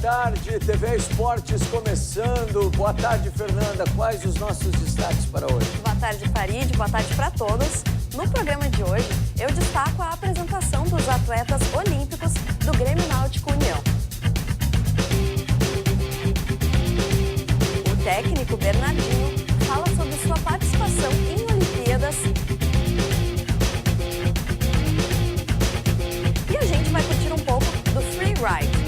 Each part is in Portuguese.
tarde, TV Esportes começando. Boa tarde, Fernanda. Quais os nossos destaques para hoje? Boa tarde, Farid. Boa tarde para todos. No programa de hoje, eu destaco a apresentação dos atletas olímpicos do Grêmio Náutico União. O técnico Bernardinho fala sobre sua participação em Olimpíadas. E a gente vai curtir um pouco do Free Ride.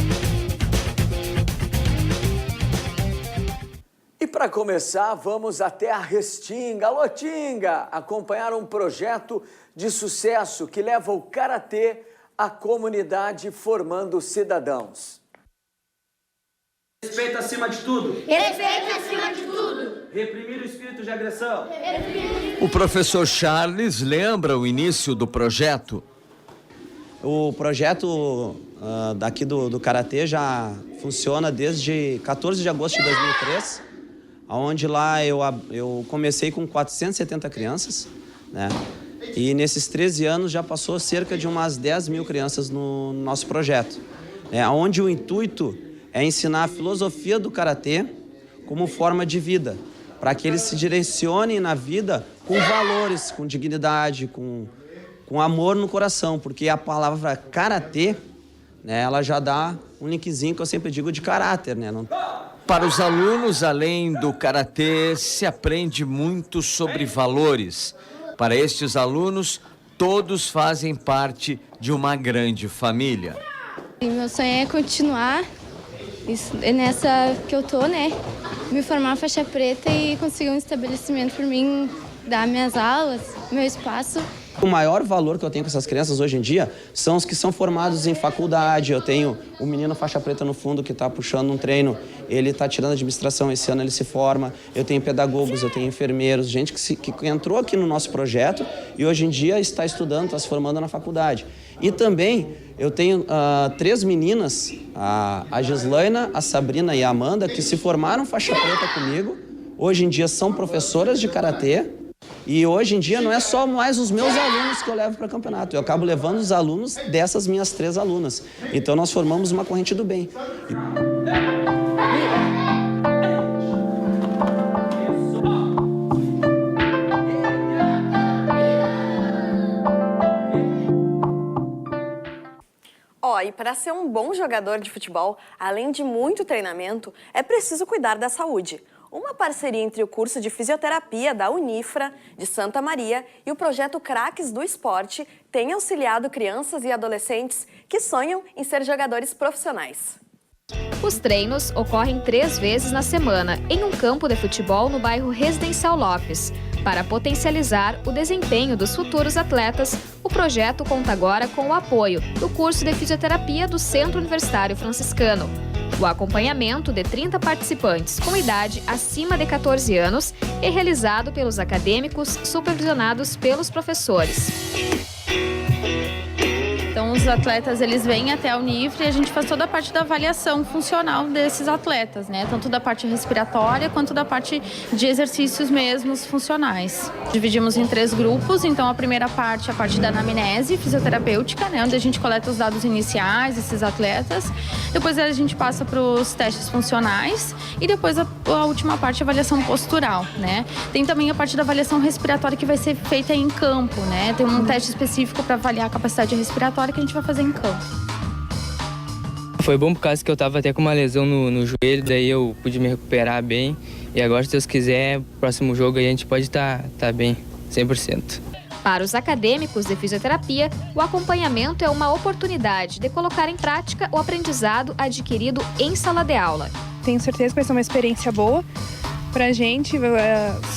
E para começar, vamos até a Restinga. Alô, Tinga! Acompanhar um projeto de sucesso que leva o karatê à comunidade formando cidadãos. Respeito acima de tudo. Respeito acima de tudo. Reprimir o espírito de agressão. O professor Charles lembra o início do projeto. O projeto daqui do Karatê já funciona desde 14 de agosto de 2003, onde lá eu comecei com 470 crianças, né? E nesses 13 anos já passou cerca de umas 10 mil crianças no nosso projeto, né? Onde o intuito é ensinar a filosofia do Karatê como forma de vida, para que eles se direcionem na vida com valores, com dignidade, com amor no coração, porque a palavra karatê, né, ela já dá um linkzinho que eu sempre digo de caráter, né? Para os alunos, além do karatê, se aprende muito sobre valores. Para estes alunos, todos fazem parte de uma grande família. Meu sonho é continuar nessa que eu tô, né? Me formar faixa preta e conseguir um estabelecimento por mim, dar minhas aulas, meu espaço. O maior valor que eu tenho com essas crianças hoje em dia são os que são formados em faculdade. Eu tenho um menino faixa preta no fundo que está puxando um treino, ele está tirando administração, esse ano ele se forma. Eu tenho pedagogos, eu tenho enfermeiros, gente que entrou aqui no nosso projeto e hoje em dia está estudando, está se formando na faculdade. E também eu tenho 3 meninas, a Gislaina, a Sabrina e a Amanda, que se formaram faixa preta comigo. Hoje em dia são professoras de karatê. E hoje em dia não é só mais os meus alunos que eu levo para campeonato, eu acabo levando os alunos dessas minhas 3 alunas. Então nós formamos uma corrente do bem. E para ser um bom jogador de futebol, além de muito treinamento, é preciso cuidar da saúde. Uma parceria entre o curso de fisioterapia da Unifra, de Santa Maria, e o projeto Craques do Esporte tem auxiliado crianças e adolescentes que sonham em ser jogadores profissionais. Os treinos ocorrem 3 vezes na semana, em um campo de futebol no bairro Residencial Lopes. Para potencializar o desempenho dos futuros atletas, o projeto conta agora com o apoio do curso de fisioterapia do Centro Universitário Franciscano. O acompanhamento de 30 participantes com idade acima de 14 anos é realizado pelos acadêmicos supervisionados pelos professores. Então, os atletas, eles vêm até a Unifra e a gente faz toda a parte da avaliação funcional desses atletas, né? Tanto da parte respiratória quanto da parte de exercícios mesmos funcionais. Dividimos em 3 grupos, então a primeira parte é a parte da anamnese fisioterapêutica, né? Onde a gente coleta os dados iniciais desses atletas. Depois a gente passa para os testes funcionais e depois a última parte é a avaliação postural, né? Tem também a parte da avaliação respiratória que vai ser feita em campo, né? Tem um teste específico para avaliar a capacidade respiratória que a gente vai fazer em campo. Foi bom por causa que eu tava até com uma lesão no joelho, daí eu pude me recuperar bem. E agora, se Deus quiser, próximo jogo aí a gente pode tá bem, 100%. Para os acadêmicos de fisioterapia, o acompanhamento é uma oportunidade de colocar em prática o aprendizado adquirido em sala de aula. Tenho certeza que vai ser uma experiência boa para a gente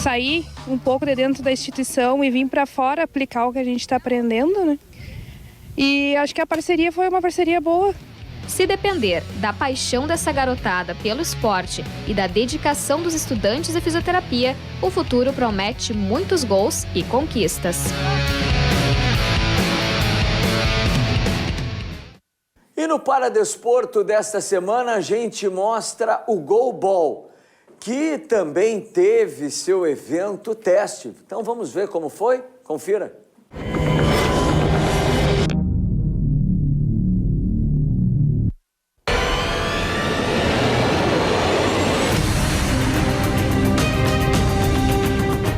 sair um pouco de dentro da instituição e vir para fora aplicar o que a gente está aprendendo, né? E acho que a parceria foi uma parceria boa. Se depender da paixão dessa garotada pelo esporte e da dedicação dos estudantes de fisioterapia, o futuro promete muitos gols e conquistas. E no Paradesporto desta semana a gente mostra o Goalball, que também teve seu evento teste. Então vamos ver como foi? Confira.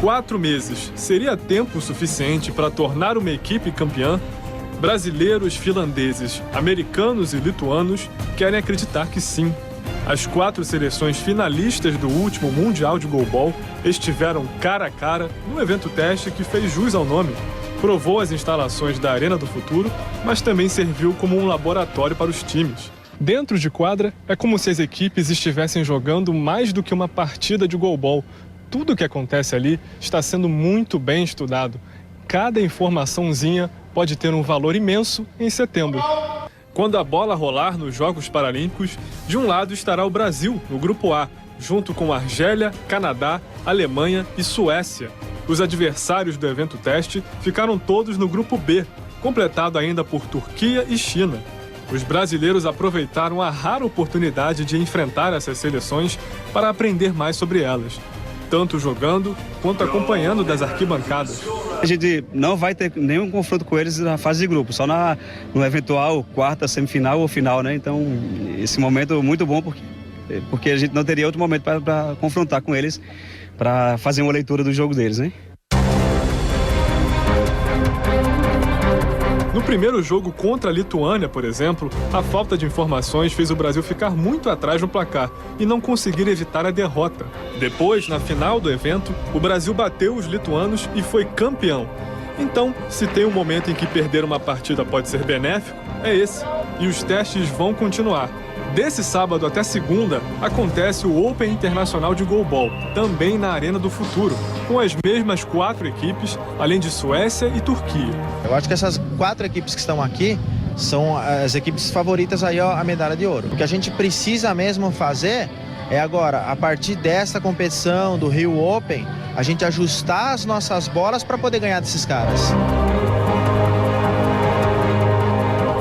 4 meses seria tempo suficiente para tornar uma equipe campeã? Brasileiros, finlandeses, americanos e lituanos querem acreditar que sim. As 4 seleções finalistas do último Mundial de Goalball estiveram cara a cara no evento teste que fez jus ao nome. Provou as instalações da Arena do Futuro, mas também serviu como um laboratório para os times. Dentro de quadra, é como se as equipes estivessem jogando mais do que uma partida de goalball. Tudo o que acontece ali está sendo muito bem estudado. Cada informaçãozinha pode ter um valor imenso em setembro. Quando a bola rolar nos Jogos Paralímpicos, de um lado estará o Brasil, no Grupo A, junto com Argélia, Canadá, Alemanha e Suécia. Os adversários do evento teste ficaram todos no Grupo B, completado ainda por Turquia e China. Os brasileiros aproveitaram a rara oportunidade de enfrentar essas seleções para aprender mais sobre elas, tanto jogando quanto acompanhando das arquibancadas. A gente não vai ter nenhum confronto com eles na fase de grupo, só no eventual quarta, semifinal ou final, né? Então, esse momento é muito bom porque a gente não teria outro momento para confrontar com eles, para fazer uma leitura do jogo deles, né? No primeiro jogo contra a Lituânia, por exemplo, a falta de informações fez o Brasil ficar muito atrás no placar e não conseguir evitar a derrota. Depois, na final do evento, o Brasil bateu os lituanos e foi campeão. Então, se tem um momento em que perder uma partida pode ser benéfico, é esse. E os testes vão continuar. Desse sábado até segunda, acontece o Open Internacional de Goalball, também na Arena do Futuro, com as mesmas 4 equipes, além de Suécia e Turquia. Eu acho que essas 4 equipes que estão aqui são as equipes favoritas aí à medalha de ouro. O que a gente precisa mesmo fazer é agora, a partir dessa competição do Rio Open, a gente ajustar as nossas bolas para poder ganhar desses caras.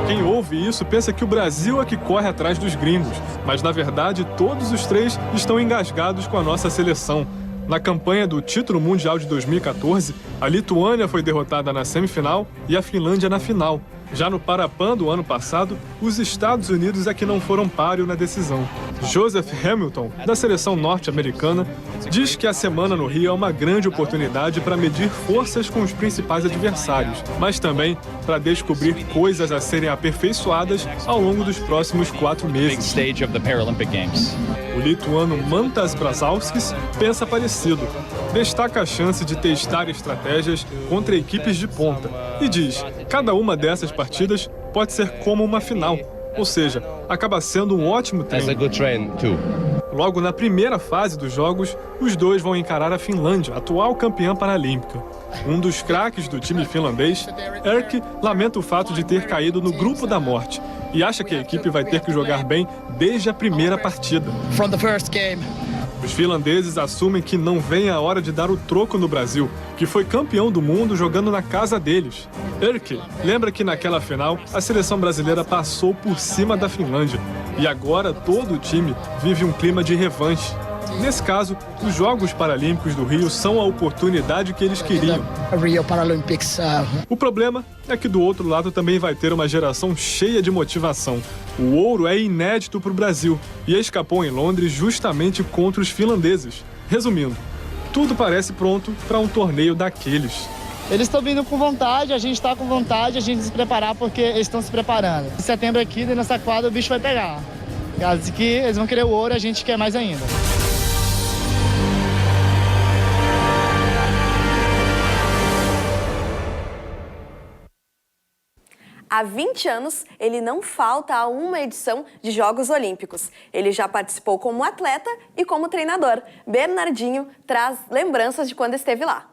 Quem ouve isso pensa que o Brasil é que corre atrás dos gringos, mas na verdade todos os 3 estão engasgados com a nossa seleção. Na campanha do título mundial de 2014, a Lituânia foi derrotada na semifinal e a Finlândia na final. Já no Parapan do ano passado, os Estados Unidos é que não foram páreo na decisão. Joseph Hamilton, da seleção norte-americana, diz que a semana no Rio é uma grande oportunidade para medir forças com os principais adversários, mas também para descobrir coisas a serem aperfeiçoadas ao longo dos próximos 4 meses. O lituano Mantas Brazauskas pensa parecido. Destaca a chance de testar estratégias contra equipes de ponta e diz: cada uma dessas partidas pode ser como uma final, ou seja, acaba sendo um ótimo treino. Logo na primeira fase dos jogos, os 2 vão encarar a Finlândia, atual campeã paralímpica. Um dos craques do time finlandês, Erkki, lamenta o fato de ter caído no grupo da morte e acha que a equipe vai ter que jogar bem desde a primeira partida. Os finlandeses assumem que não vem a hora de dar o troco no Brasil, que foi campeão do mundo jogando na casa deles. Erkki lembra que naquela final a seleção brasileira passou por cima da Finlândia e agora todo o time vive um clima de revanche. Nesse caso, os Jogos Paralímpicos do Rio são a oportunidade que eles queriam. O problema é que do outro lado também vai ter uma geração cheia de motivação. O ouro é inédito para o Brasil e escapou em Londres justamente contra os finlandeses. Resumindo, tudo parece pronto para um torneio daqueles. Eles estão vindo com vontade, a gente está com vontade, a gente se preparar porque eles estão se preparando. Em setembro aqui, nessa quadra, o bicho vai pegar. Caso que eles vão querer o ouro, a gente quer mais ainda. Há 20 anos, ele não falta a uma edição de Jogos Olímpicos. Ele já participou como atleta e como treinador. Bernardinho traz lembranças de quando esteve lá.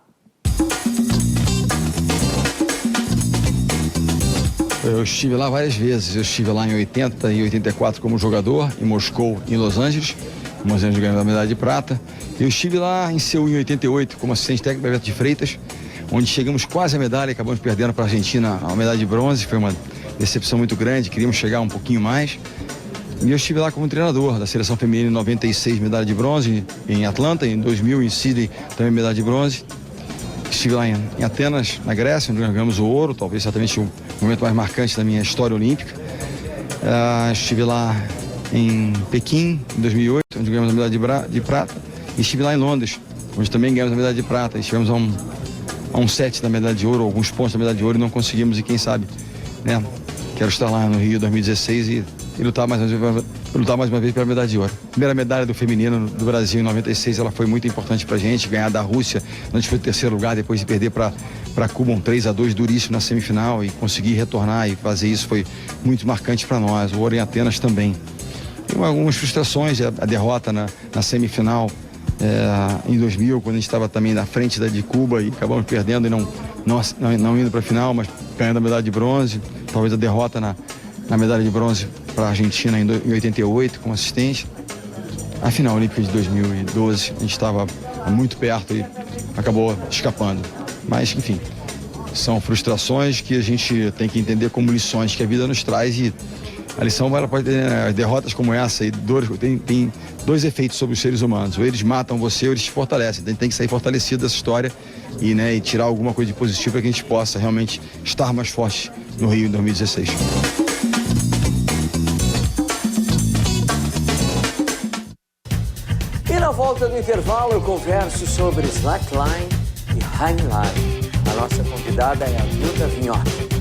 Eu estive lá várias vezes. Eu estive lá em 80 e 84 como jogador, em Moscou e em Los Angeles. Em Los Angeles ganhando a medalha de prata. Eu estive lá em Seul em 88 como assistente técnico do Beto de Freitas, onde chegamos quase à medalha e acabamos perdendo para a Argentina a medalha de bronze. Foi uma decepção muito grande, queríamos chegar um pouquinho mais. E eu estive lá como treinador da seleção feminina em 96, medalha de bronze, em Atlanta, em 2000 em Sydney, também medalha de bronze. Estive lá em Atenas, na Grécia, onde nós ganhamos o ouro, talvez certamente o momento mais marcante da minha história olímpica. Estive lá em Pequim, em 2008, onde ganhamos a medalha de prata. E estive lá em Londres, onde também ganhamos a medalha de prata. E chegamos a um set da medalha de ouro, alguns pontos da medalha de ouro, e não conseguimos. E quem sabe, né? Quero estar lá no Rio 2016 e lutar mais uma vez pela medalha de ouro. Primeira medalha do feminino do Brasil em 96, ela foi muito importante pra gente. Ganhar da Rússia, antes foi o terceiro lugar, depois de perder para Cuba 3-2 duríssimo na semifinal, e conseguir retornar e fazer isso foi muito marcante para nós. O ouro em Atenas também. Tem algumas frustrações, a derrota na semifinal em 2000, quando a gente estava também na frente de Cuba e acabamos perdendo e não indo para a final, mas ganhando a medalha de bronze. Talvez a derrota na medalha de bronze para a Argentina em 88, com assistência. A final olímpica de 2012, a gente estava muito perto e acabou escapando. Mas, enfim, são frustrações que a gente tem que entender como lições que a vida nos traz, e a lição ela pode ter, né, derrotas como essa e dores, tem dois efeitos sobre os seres humanos. Ou eles matam você ou eles te fortalecem. Então, a gente tem que sair fortalecido dessa história e tirar alguma coisa de positivo para que a gente possa realmente estar mais forte no Rio em 2016. E na volta do intervalo eu converso sobre slackline e highline. A nossa convidada é a Duda Vinhoque.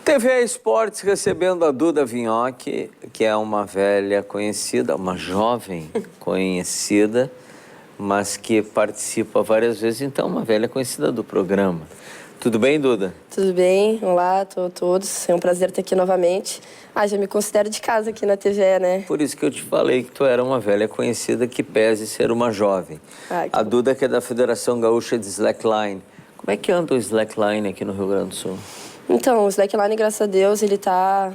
TV Esportes recebendo a Duda Vinhoque, que é uma velha conhecida, uma jovem conhecida, mas que participa várias vezes, então uma velha conhecida do programa. Tudo bem, Duda? Tudo bem, olá a todos, é um prazer estar aqui novamente. Já me considero de casa aqui na TVE, né? Por isso que eu te falei que tu era uma velha conhecida que pese ser uma jovem. A Duda, que é da Federação Gaúcha de Slackline. Como é que anda o slackline aqui no Rio Grande do Sul? Então, o slackline, graças a Deus, ele está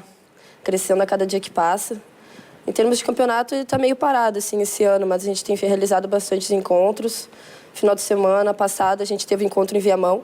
crescendo a cada dia que passa. Em termos de campeonato, ele está meio parado, assim, esse ano, mas a gente tem realizado bastantes encontros. Final de semana passado, a gente teve um encontro em Viamão,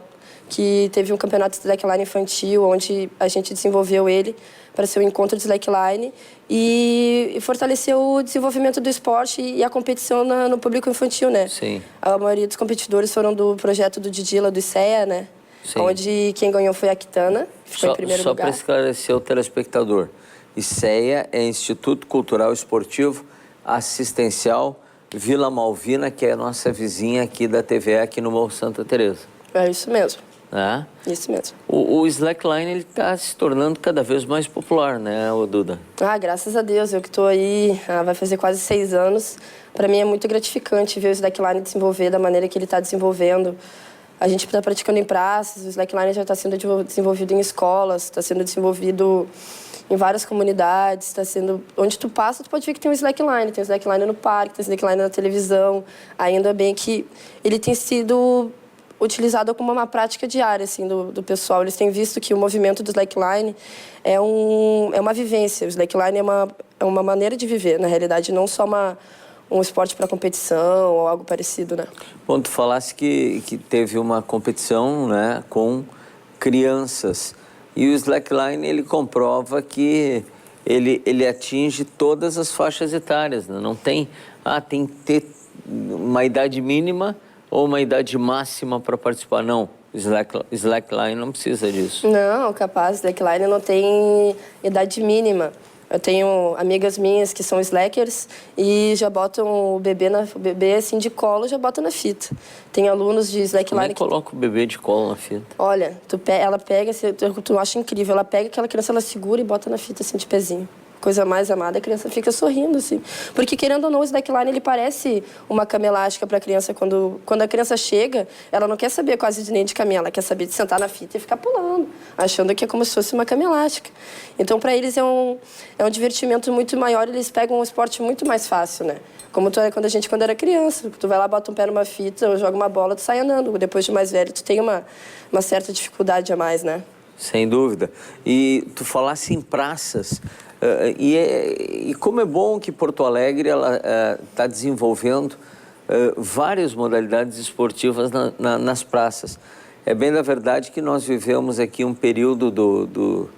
que teve um campeonato de slackline infantil, onde a gente desenvolveu ele para ser um encontro de slackline e fortaleceu o desenvolvimento do esporte e a competição no público infantil, né? Sim. A maioria dos competidores foram do projeto do Didila, do ICEA, né? Sim. Onde quem ganhou foi a Quitana, que ficou em primeiro lugar. Só para esclarecer o telespectador, ICEA é Instituto Cultural Esportivo Assistencial Vila Malvina, que é a nossa vizinha aqui da TVE, aqui no Morro Santa Teresa. É isso mesmo. É? Isso mesmo. O slackline está se tornando cada vez mais popular, né, Duda? Graças a Deus. Eu que estou aí, vai fazer quase 6 anos. Para mim é muito gratificante ver o slackline desenvolver da maneira que ele está desenvolvendo. A gente está praticando em praças, o slackline já está sendo desenvolvido em escolas, está sendo desenvolvido em várias comunidades, está sendo... Onde tu passa, tu pode ver que tem um slackline no parque, tem slackline na televisão. Ainda bem que ele tem sido utilizado como uma prática diária, assim, do pessoal. Eles têm visto que o movimento do slackline é uma vivência. O slackline é uma maneira de viver, na realidade, não só um esporte para competição ou algo parecido, né? Bom, tu falasse que teve uma competição, né, com crianças. E o slackline, ele comprova que ele atinge todas as faixas etárias, né? Não tem, tem que ter uma idade mínima ou uma idade máxima para participar. Não, slackline não precisa disso. Não, capaz, slackline não tem idade mínima. Eu tenho amigas minhas que são slackers e já botam o bebê assim de colo, já botam na fita. Tem alunos de slackline. Como é que coloca o bebê de colo na fita? Olha, ela pega, tu acha incrível, ela pega aquela criança, ela segura e bota na fita assim de pezinho. Coisa mais amada, a criança fica sorrindo, assim. Porque, querendo ou não, o slackline, ele parece uma cama elástica para a criança. Quando a criança chega, ela não quer saber quase nem de caminhar, ela quer saber de sentar na fita e ficar pulando, achando que é como se fosse uma cama elástica. Então, para eles, é um divertimento muito maior, eles pegam um esporte muito mais fácil, né? Como quando era criança, tu vai lá, bota um pé numa fita, ou joga uma bola, tu sai andando. Depois de mais velho, tu tem uma certa dificuldade a mais, né? Sem dúvida. E tu falasse em praças... E como é bom que Porto Alegre está desenvolvendo várias modalidades esportivas nas praças. É bem da verdade que nós vivemos aqui um período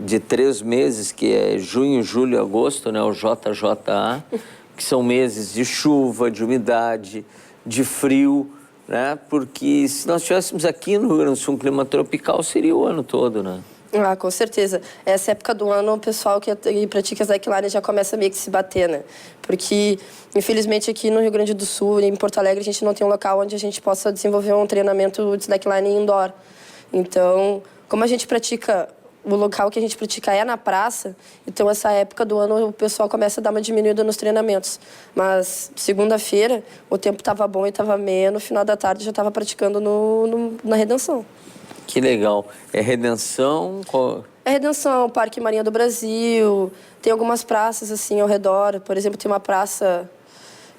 de 3 meses, que é junho, julho e agosto, né, o JJA, que são meses de chuva, de umidade, de frio, né, porque se nós estivéssemos aqui no Rio Grande do Sul um clima tropical, seria o ano todo, né? Ah, com certeza. Essa época do ano, o pessoal que pratica slackline já começa meio que se bater, né? Porque, infelizmente, aqui no Rio Grande do Sul, em Porto Alegre, a gente não tem um local onde a gente possa desenvolver um treinamento de slackline indoor. Então, como a gente pratica, o local que a gente pratica é na praça, então essa época do ano o pessoal começa a dar uma diminuída nos treinamentos. Mas segunda-feira o tempo estava bom e estava ameno, no final da tarde já estava praticando na Redenção. Que legal. É Redenção? É Redenção, Parque Marinha do Brasil, tem algumas praças assim ao redor. Por exemplo, tem uma praça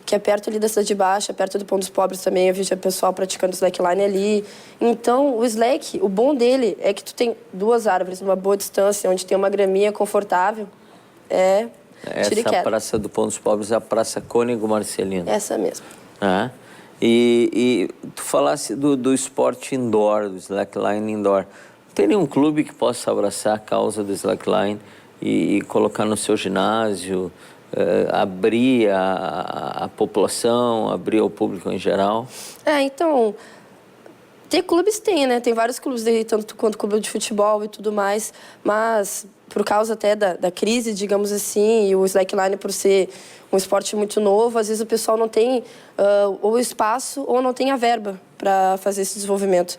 que é perto ali da Cidade Baixa, perto do Pão dos Pobres também, eu vejo o pessoal praticando slackline ali. Então, o slack, o bom dele é que tu tem 2 árvores numa boa distância, onde tem uma graminha confortável. Essa Praça do Pão dos Pobres é a Praça Cônego Marcelino. Essa mesmo. E tu falasse do esporte indoor, do slackline indoor. Tem nenhum clube que possa abraçar a causa do slackline e colocar no seu ginásio, abrir a população, abrir ao público em geral? Então, ter clubes tem, né? Tem vários clubes, tanto quanto clube de futebol e tudo mais, mas por causa até da crise, digamos assim, e o slackline por ser um esporte muito novo, às vezes o pessoal não tem ou o espaço ou não tem a verba para fazer esse desenvolvimento.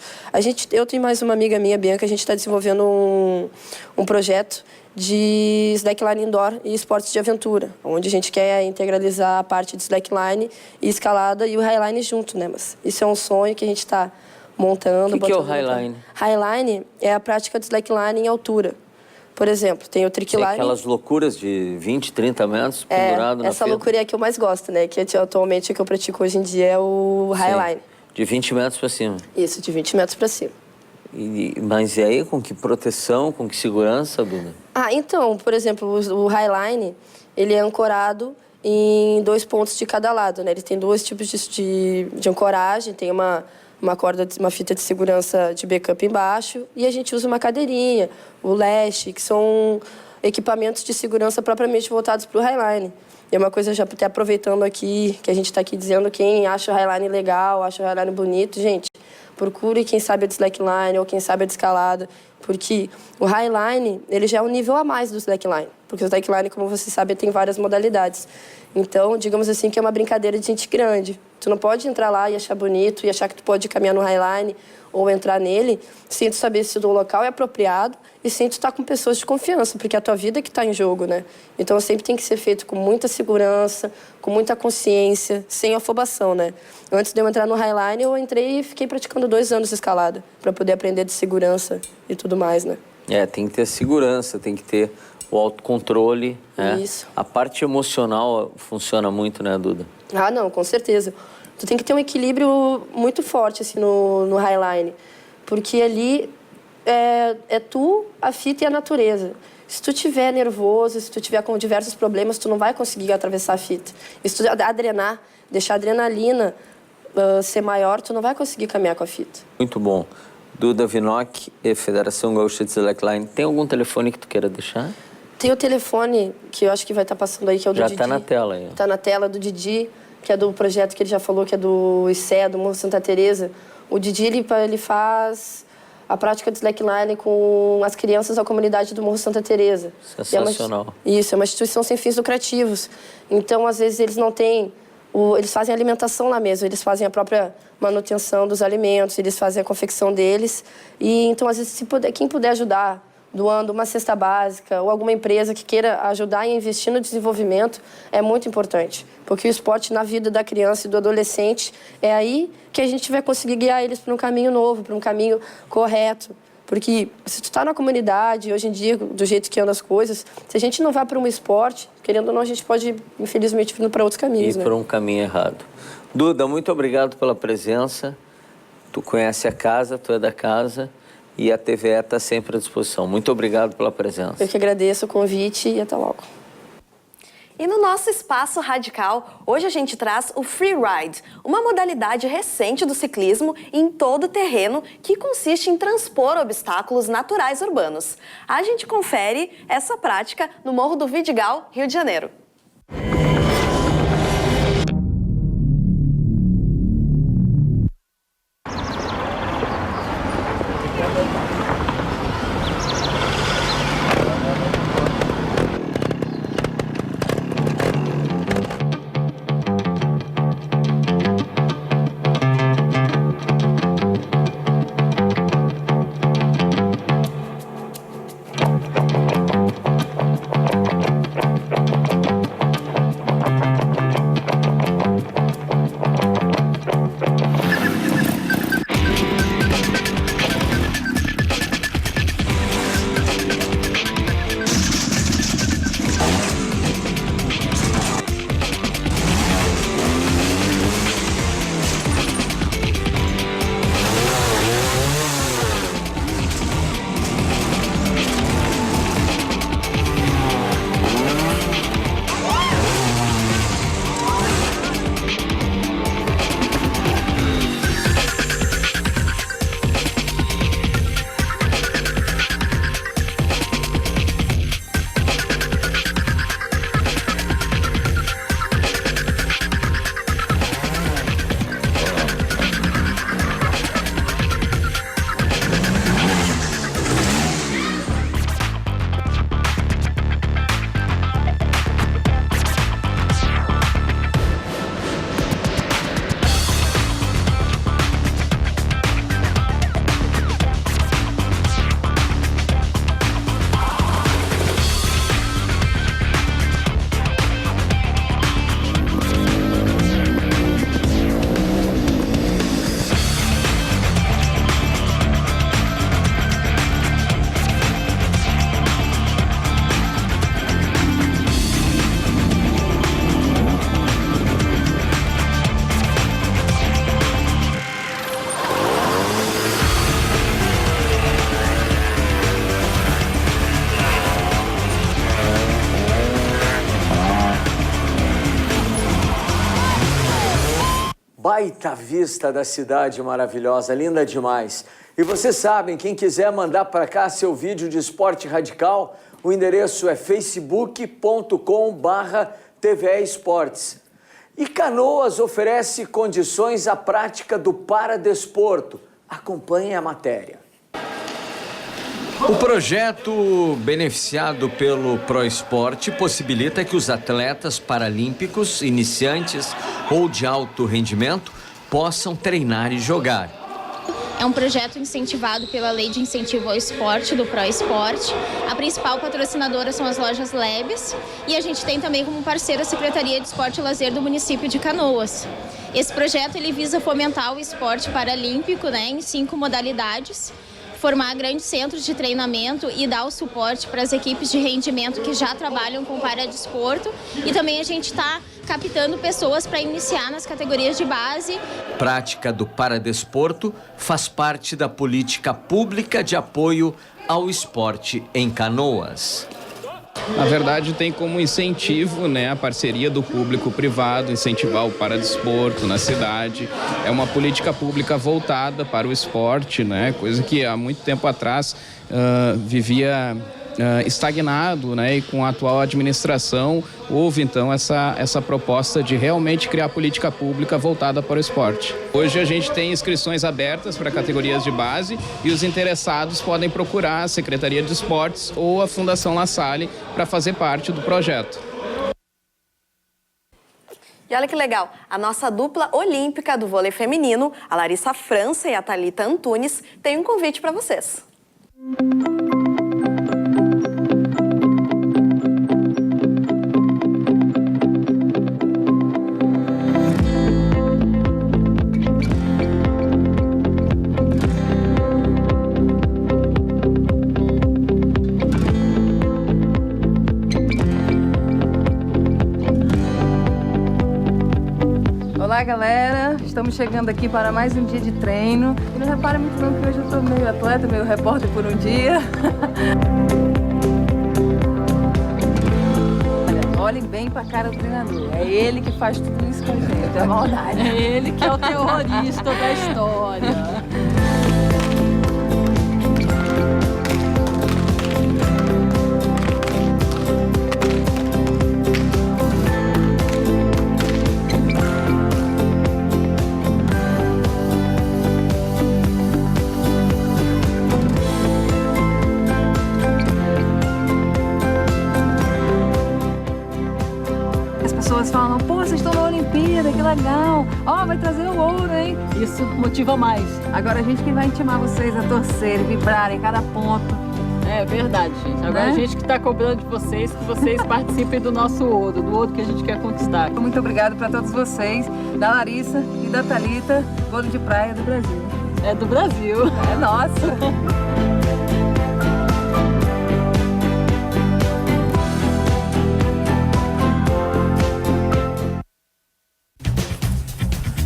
Eu tenho mais uma amiga minha, Bianca, a gente está desenvolvendo um projeto de slackline indoor e esportes de aventura, onde a gente quer integralizar a parte de slackline e escalada e o highline junto, né? Mas isso é um sonho que a gente está montando. O que é o highline? Highline é a prática de slackline em altura. Por exemplo, tem o trickline. Tem aquelas loucuras de 20, 30 metros pendurado na essa loucura é a que eu mais gosto, né? Que atualmente o que eu pratico hoje em dia é o highline. De 20 metros para cima. Isso, de 20 metros para cima. Mas e aí, com que proteção, com que segurança, Duda? Então, por exemplo, o highline, ele é ancorado em 2 pontos de cada lado, né? Ele tem 2 tipos de ancoragem, tem uma corda, uma fita de segurança de backup embaixo e a gente usa uma cadeirinha, o leste, que são equipamentos de segurança propriamente voltados para o highline. E é uma coisa, já até aproveitando aqui, que a gente está aqui dizendo, quem acha o highline legal, acha o highline bonito, gente, procure quem sabe de slackline ou quem sabe de escalada, porque o highline, ele já é um nível a mais do slackline, porque o slackline, como você sabe, tem várias modalidades. Então, digamos assim, que é uma brincadeira de gente grande. Tu não pode entrar lá e achar bonito e achar que tu pode caminhar no highline ou entrar nele sem tu saber se o local é apropriado e sem tu estar com pessoas de confiança, porque é a tua vida que está em jogo, né? Então, sempre tem que ser feito com muita segurança, com muita consciência, sem afobação, né? Antes de eu entrar no highline, eu entrei e fiquei praticando 2 anos de escalada para poder aprender de segurança e tudo mais, né? Tem que ter segurança, tem que ter o autocontrole, né? Isso. A parte emocional funciona muito, né, Duda? Não, com certeza. Tu tem que ter um equilíbrio muito forte, assim, no highline. Porque ali é tu, a fita e a natureza. Se tu tiver nervoso, se tu tiver com diversos problemas, tu não vai conseguir atravessar a fita. E se tu adrenar, deixar a adrenalina ser maior, tu não vai conseguir caminhar com a fita. Muito bom. Duda Vinocq, Federação Gaúcha de Slackline. Tem algum telefone que tu queira deixar? Tem o telefone que eu acho que vai estar passando aí, que é o do Didi. Já está na tela aí. Está na tela do Didi, que é do projeto que ele já falou, que é do ICE, do Morro Santa Teresa. O Didi, ele faz a prática de slackline com as crianças da comunidade do Morro Santa Teresa. Sensacional. É uma instituição sem fins lucrativos. Então, às vezes, eles não têm... Eles fazem alimentação lá mesmo, eles fazem a própria manutenção dos alimentos, eles fazem a confecção deles. E, então, às vezes, quem puder ajudar, doando uma cesta básica ou alguma empresa que queira ajudar e investir no desenvolvimento, é muito importante. Porque o esporte na vida da criança e do adolescente é aí que a gente vai conseguir guiar eles para um caminho novo, para um caminho correto. Porque se tu está na comunidade, hoje em dia, do jeito que andam as coisas, se a gente não vai para um esporte, querendo ou não, a gente pode, infelizmente, ir para outros caminhos. Ir para um caminho errado. Duda, muito obrigado pela presença. Tu conhece a casa, tu é da casa. E a TVE está sempre à disposição. Muito obrigado pela presença. Eu que agradeço o convite e até logo. E no nosso Espaço Radical, hoje a gente traz o Freeride, uma modalidade recente do ciclismo em todo terreno que consiste em transpor obstáculos naturais urbanos. A gente confere essa prática no Morro do Vidigal, Rio de Janeiro. baita vista da cidade maravilhosa, linda demais. E vocês sabem, quem quiser mandar para cá seu vídeo de esporte radical, o endereço é facebook.com/TVE Esportes. E Canoas oferece condições à prática do paradesporto. Acompanhe a matéria. O projeto beneficiado pelo ProEsporte possibilita que os atletas paralímpicos, iniciantes ou de alto rendimento, possam treinar e jogar. É um projeto incentivado pela Lei de Incentivo ao Esporte, do ProEsporte. A principal patrocinadora são as lojas Lebes e a gente tem também como parceira a Secretaria de Esporte e Lazer do município de Canoas. Esse projeto ele visa fomentar o esporte paralímpico, em 5 modalidades, formar grandes centros de treinamento e dar o suporte para as equipes de rendimento que já trabalham com paradesporto. E também a gente está captando pessoas para iniciar nas categorias de base. Prática do paradesporto faz parte da política pública de apoio ao esporte em Canoas. Na verdade, tem como incentivo, a parceria do público-privado, incentivar o paradesporto na cidade. É uma política pública voltada para o esporte, coisa que há muito tempo atrás vivia estagnado, e com a atual administração houve então essa proposta de realmente criar política pública voltada para o esporte. Hoje a gente tem inscrições abertas para categorias de base e os interessados podem procurar a Secretaria de Esportes ou a Fundação La Salle para fazer parte do projeto. E olha que legal, a nossa dupla olímpica do vôlei feminino, a Larissa França e a Thalita Antunes, tem um convite para vocês. Olá galera, estamos chegando aqui para mais um dia de treino. E não repara muito não que hoje eu estou meio atleta, meio repórter por um dia. Olhem bem para a cara do treinador, é ele que faz tudo isso com a gente, é maldade. É ele que é o terrorista da história. Falam, pô, vocês estão na Olimpíada, que legal. Vai trazer o ouro, hein? Isso motiva mais. Agora a gente que vai intimar vocês a torcerem, vibrarem cada ponto. É verdade, gente. Agora a gente que está cobrando de vocês, que vocês participem do nosso ouro, do ouro que a gente quer conquistar. Muito obrigado para todos vocês, da Larissa e da Thalita, vôlei de praia do Brasil. É do Brasil. É nosso.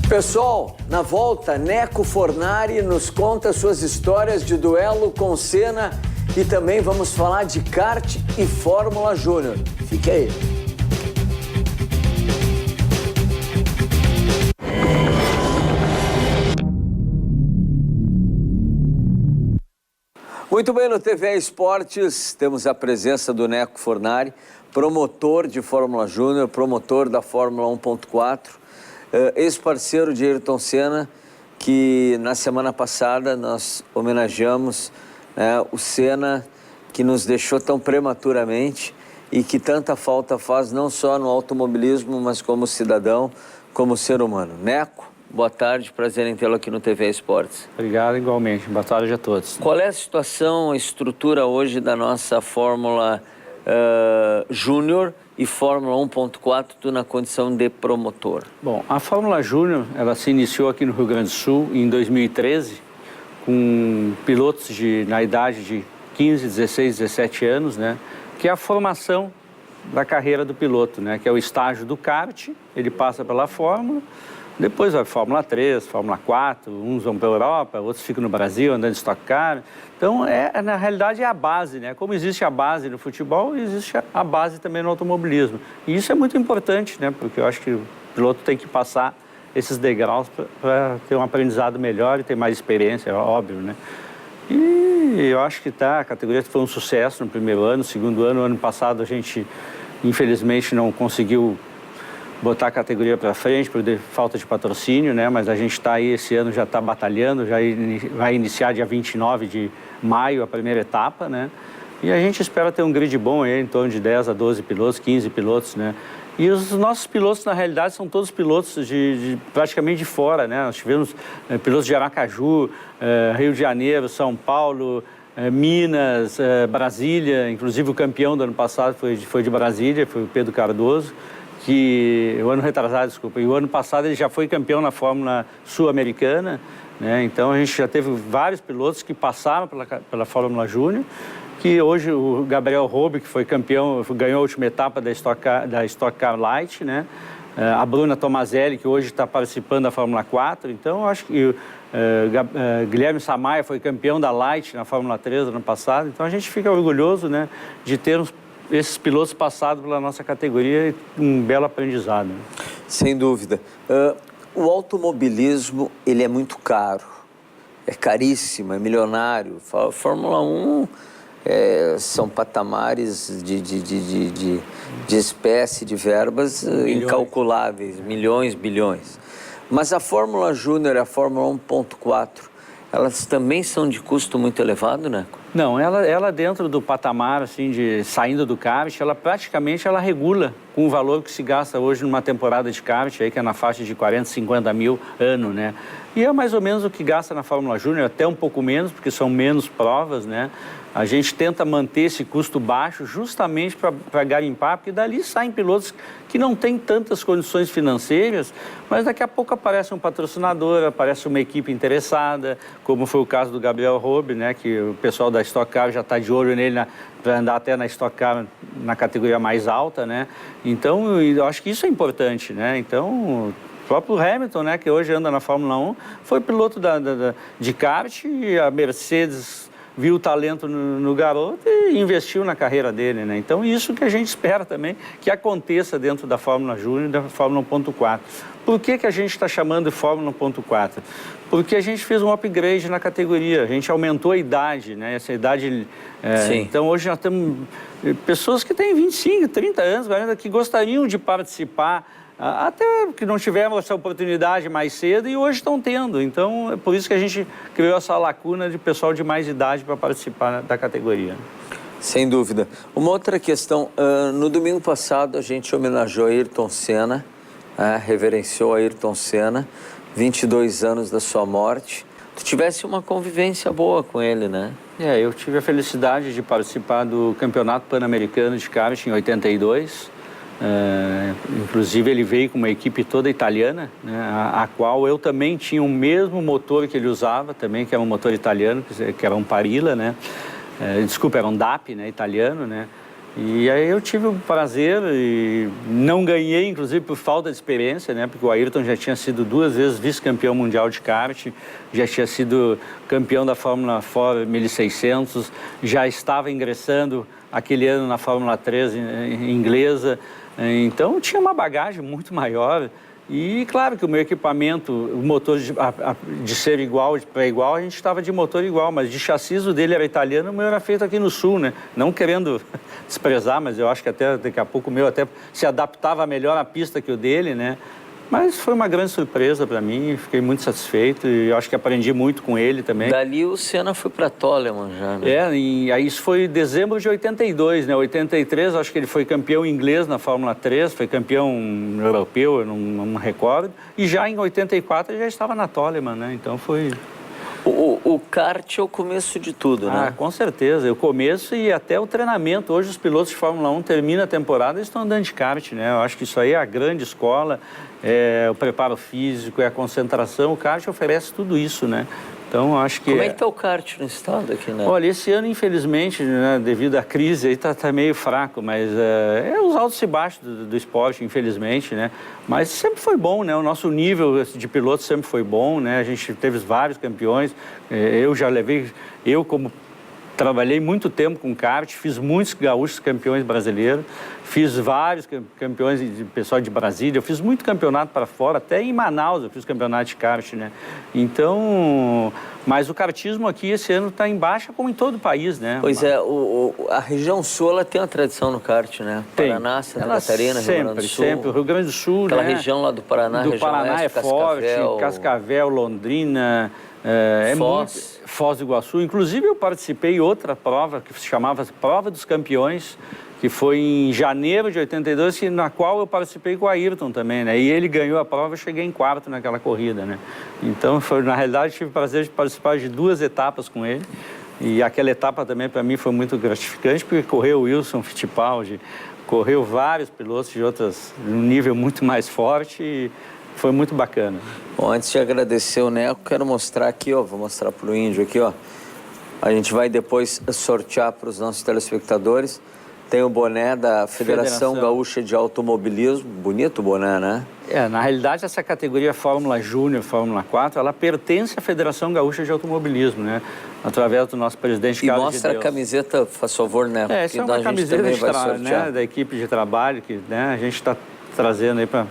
Pessoal, na volta, Neco Fornari nos conta suas histórias de duelo com Senna e também vamos falar de kart e Fórmula Júnior. Fique aí. Muito bem, no TV Esportes temos a presença do Neco Fornari, promotor de Fórmula Júnior, promotor da Fórmula 1.4. Ex-parceiro de Ayrton Senna, que na semana passada nós homenageamos o Senna, que nos deixou tão prematuramente e que tanta falta faz não só no automobilismo, mas como cidadão, como ser humano. Neco, boa tarde, prazer em tê-lo aqui no TV Esportes. Obrigado, igualmente. Boa tarde a todos. Qual é a situação, a estrutura hoje da nossa Fórmula Júnior e Fórmula 1.4 na condição de promotor? Bom, a Fórmula Júnior, ela se iniciou aqui no Rio Grande do Sul em 2013, com pilotos na idade de 15, 16, 17 anos, que é a formação da carreira do piloto, que é o estágio do kart, ele passa pela Fórmula, depois vai Fórmula 3, Fórmula 4, uns vão para a Europa, outros ficam no Brasil andando de Stock Car. Então, na realidade, é a base, Como existe a base no futebol, existe a base também no automobilismo. E isso é muito importante, porque eu acho que o piloto tem que passar esses degraus para ter um aprendizado melhor e ter mais experiência, é óbvio, né? E eu acho que a categoria foi um sucesso no primeiro ano, no segundo ano passado a gente, infelizmente, não conseguiu botar a categoria para frente por falta de patrocínio, né? Mas a gente está aí, esse ano já está batalhando, já vai iniciar dia 29 de maio a primeira etapa, né? E a gente espera ter um grid bom aí, em torno de 10 a 12 pilotos, 15 pilotos, né? E os nossos pilotos, na realidade, são todos pilotos praticamente de fora, né? Nós tivemos pilotos de Aracaju, Rio de Janeiro, São Paulo, Minas, Brasília, inclusive o campeão do ano passado foi de Brasília, foi o Pedro Cardoso, o ano retrasado, desculpa, e o ano passado ele já foi campeão na Fórmula Sul-Americana, né? Então a gente já teve vários pilotos que passaram pela Fórmula Júnior, que hoje o Gabriel Robe, que foi campeão, ganhou a última etapa da Stock Car Light, né? A Bruna Tomazelli, que hoje está participando da Fórmula 4, então eu acho que Guilherme Samaia foi campeão da Light na Fórmula 3 ano passado, então a gente fica orgulhoso, né, de termos esses pilotos passados pela nossa categoria e um belo aprendizado. Sem dúvida. O automobilismo, ele é muito caro, é caríssimo, é milionário. A Fórmula 1 são patamares de espécie, de verbas incalculáveis, milhões, bilhões. Mas a Fórmula Júnior e a Fórmula 1.4, elas também são de custo muito elevado, né? Não, ela dentro do patamar, assim, saindo do kart, ela praticamente regula com o valor que se gasta hoje numa temporada de kart, aí, que é na faixa de 40, 50 mil ano, né? E é mais ou menos o que gasta na Fórmula Júnior, até um pouco menos, porque são menos provas, né? A gente tenta manter esse custo baixo justamente para garimpar, porque dali saem pilotos que não têm tantas condições financeiras, mas daqui a pouco aparece um patrocinador, aparece uma equipe interessada, como foi o caso do Gabriel Robe, né, que o pessoal da Stock Car já está de olho nele para andar até na Stock Car na categoria mais alta, né? Então, eu acho que isso é importante, né? Então, o próprio Hamilton, né, que hoje anda na Fórmula 1, foi piloto de kart e a Mercedes viu o talento no garoto e investiu na carreira dele, né? Então, isso que a gente espera também que aconteça dentro da Fórmula Júnior e da Fórmula 1.4. Por que a gente está chamando de Fórmula 1.4? Porque a gente fez um upgrade na categoria, a gente aumentou a idade, né? Essa idade... Então, hoje nós temos pessoas que têm 25, 30 anos, que gostariam de participar, até que não tiveram essa oportunidade mais cedo e hoje estão tendo. Então, é por isso que a gente criou essa lacuna de pessoal de mais idade para participar da categoria. Sem dúvida. Uma outra questão, no domingo passado a gente homenageou Ayrton Senna, reverenciou Ayrton Senna, 22 anos da sua morte. Tu tivesse uma convivência boa com ele, né? Eu tive a felicidade de participar do Campeonato Pan-Americano de kart em 82. Inclusive ele veio com uma equipe toda italiana, né, a qual eu também tinha o mesmo motor que ele usava, também, que era um motor italiano, que era um Parilla, né? Desculpa, era um DAP, né, italiano, né? E aí eu tive o prazer e não ganhei, inclusive, por falta de experiência, né? Porque o Ayrton já tinha sido 2 vezes vice-campeão mundial de kart, já tinha sido campeão da Fórmula Ford 1600, já estava ingressando aquele ano na Fórmula 3 inglesa. Então, tinha uma bagagem muito maior e, claro, que o meu equipamento, o motor de ser igual para igual, a gente estava de motor igual, mas de chassi o dele era italiano, o meu era feito aqui no Sul, né? Não querendo desprezar, mas eu acho que até daqui a pouco o meu até se adaptava melhor à pista que o dele, né? Mas foi uma grande surpresa para mim, fiquei muito satisfeito e acho que aprendi muito com ele também. Dali o Senna foi para Toleman já, né? E aí isso foi em dezembro de 82, né? 83, acho que ele foi campeão inglês na Fórmula 3, foi campeão europeu, eu não me recordo. E já em 84 ele já estava na Toleman, né? Então foi... O kart é o começo de tudo, né? Com certeza. O começo e até o treinamento. Hoje os pilotos de Fórmula 1 terminam a temporada e estão andando de kart, né? Eu acho que isso aí é a grande escola, o preparo físico, a concentração. O kart oferece tudo isso, né? Então, acho que... Como é que está o kart no estado aqui, né? Olha, esse ano, infelizmente, né, devido à crise, aí tá meio fraco, mas é os altos e baixos do esporte, infelizmente, né? Mas sempre foi bom, né? O nosso nível de piloto sempre foi bom, né? A gente teve vários campeões, eu já levei, eu como trabalhei muito tempo com kart, fiz muitos gaúchos campeões brasileiros, fiz vários campeões de pessoal de Brasília, eu fiz muito campeonato para fora, até em Manaus eu fiz campeonato de kart, né? Então, mas o kartismo aqui esse ano está em baixa como em todo o país, né? Pois é, a região sul ela tem uma tradição no kart, né? Paraná, Santa Catarina, Rio Grande do Sul. Sempre, o Rio Grande do Sul, aquela né? região lá do Paraná, do Paraná oeste, é forte, Cascavel, Londrina, Foz do Iguaçu. Inclusive eu participei de outra prova que se chamava Prova dos Campeões, que foi em janeiro de 82, na qual eu participei com o Ayrton também, né? E ele ganhou a prova, eu cheguei em quarto naquela corrida, né? Então, na realidade, tive o prazer de participar de 2 etapas com ele. E aquela etapa também, para mim, foi muito gratificante, porque correu o Wilson Fittipaldi, correu vários pilotos de um nível muito mais forte e foi muito bacana. Bom, antes de agradecer o Neco, quero mostrar aqui, ó, vou mostrar para o Índio aqui, ó. A gente vai depois sortear para os nossos telespectadores. Tem o boné da Federação Gaúcha de Automobilismo, bonito o boné, né? Na realidade, essa categoria Fórmula Júnior, Fórmula 4, ela pertence à Federação Gaúcha de Automobilismo, né? Através do nosso presidente Carlos de Deus. E mostra a camiseta, faz favor, né? Essa é uma camiseta da equipe de trabalho que, né, a gente está trazendo aí para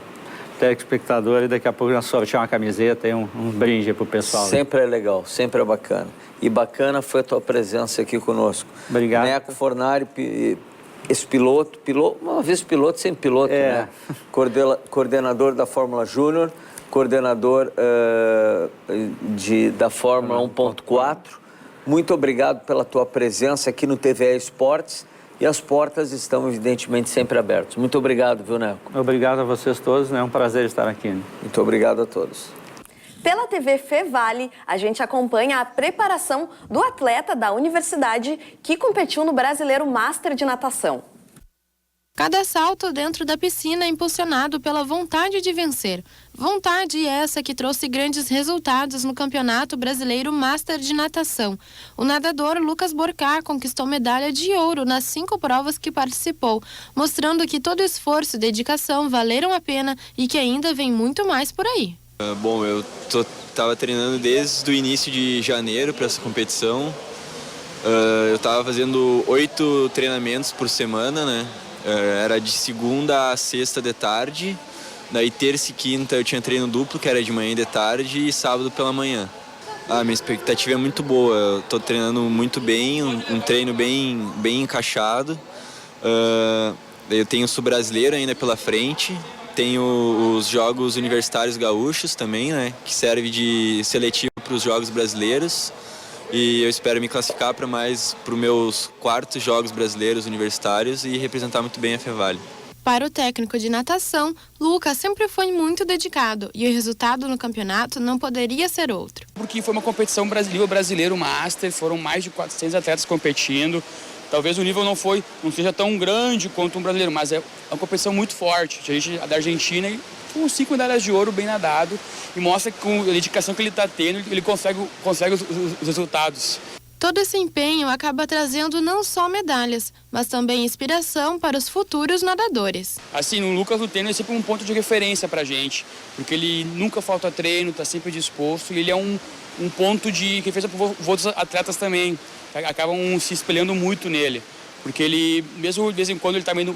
telespectador e daqui a pouco nós sortear uma camiseta e um brinde para o pessoal. Sempre é legal, sempre é bacana. E bacana foi a tua presença aqui conosco. Obrigado. Neco Fornari, esse piloto, uma vez piloto, sempre piloto, né? Coordenador da Fórmula Júnior, coordenador da Fórmula 1.4. Muito obrigado pela tua presença aqui no TVE Esportes. E as portas estão, evidentemente, sempre abertas. Muito obrigado, viu, Neco? Obrigado a vocês todos, né? É um prazer estar aqui. Né? Muito obrigado a todos. Pela TV Fevale, a gente acompanha a preparação do atleta da universidade que competiu no Brasileiro Master de Natação. Cada salto dentro da piscina é impulsionado pela vontade de vencer. Vontade essa que trouxe grandes resultados no Campeonato Brasileiro Master de Natação. O nadador Lucas Borcar conquistou medalha de ouro nas 5 provas que participou, mostrando que todo esforço e dedicação valeram a pena e que ainda vem muito mais por aí. Bom, eu estava treinando desde o início de janeiro para essa competição. Eu estava fazendo 8 treinamentos por semana, né? Era de segunda a sexta de tarde, daí terça e quinta eu tinha treino duplo, que era de manhã e de tarde, e sábado pela manhã. Minha expectativa é muito boa, eu estou treinando muito bem, um treino bem encaixado. Eu tenho o Sul-Brasileiro ainda pela frente, tenho os Jogos Universitários Gaúchos também, né, que serve de seletivo para os Jogos Brasileiros. E eu espero me classificar para os meus 4º Jogos Brasileiros Universitários e representar muito bem a Fevale. Para o técnico de natação, Lucas sempre foi muito dedicado e o resultado no campeonato não poderia ser outro. Porque foi uma competição brasileiro Master, foram mais de 400 atletas competindo. Talvez o nível não seja tão grande quanto um brasileiro, mas é uma competição muito forte. A gente da Argentina com 5 medalhas de ouro bem nadado e mostra que com a dedicação que ele está tendo, ele consegue os resultados. Todo esse empenho acaba trazendo não só medalhas, mas também inspiração para os futuros nadadores. Assim, o Lucas Luteno é sempre um ponto de referência para a gente, porque ele nunca falta treino, está sempre disposto e ele é um ponto de referência para os outros atletas também, que acabam se espelhando muito nele. Porque ele, mesmo de vez em quando ele está meio